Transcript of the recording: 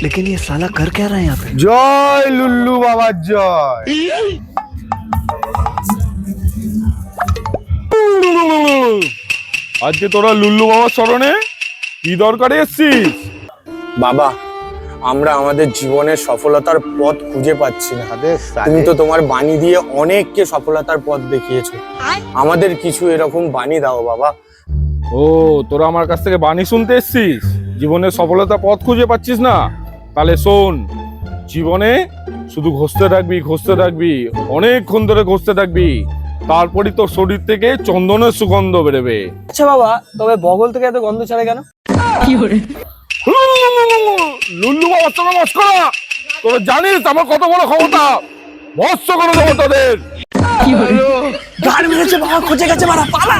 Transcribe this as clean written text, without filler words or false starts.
लेकिन ये साला कर क्या रहा है यहाँ पे? জয় লুল্লু বাবা জয়। আজকে তোরা লুল্লু বাবার স্মরণে কি দরকারে এসেছিস? বাবা, আমরা আমাদের জীবনের সফলতার পথ খুঁজে পাচ্ছি না। তুমি তো তোমার বাণী দিয়ে অনেককে সফলতার পথ দেখিয়েছো, আমাদের কিছু এরকম বাণী দাও বাবা। ও, তোরা আমার কাছ থেকে বাণী শুনতে এসেছিস? জীবনের সফলতা পথ খুঁজে পাচ্ছিস না? তাহলে শোন, জীবনে শুধু ঘষতে থাকবি, অনেকক্ষণ ধরে ঘষতে থাকবি, তারপরই তোর শরীর থেকে চন্দনের সুগন্ধ বেরোবে। আচ্ছা বাবা, তবে বগল থেকে এত গন্ধ ছাড়ে কেন? লুল্লু বাবার সঙ্গে মস্করা! তোরা জানিস আমার কত বড় ক্ষমতা? ভস্ম করে দেবো তোদের। গাড়ি মেরেছে বাবা, খোঁজে গেছে মারা, পালা।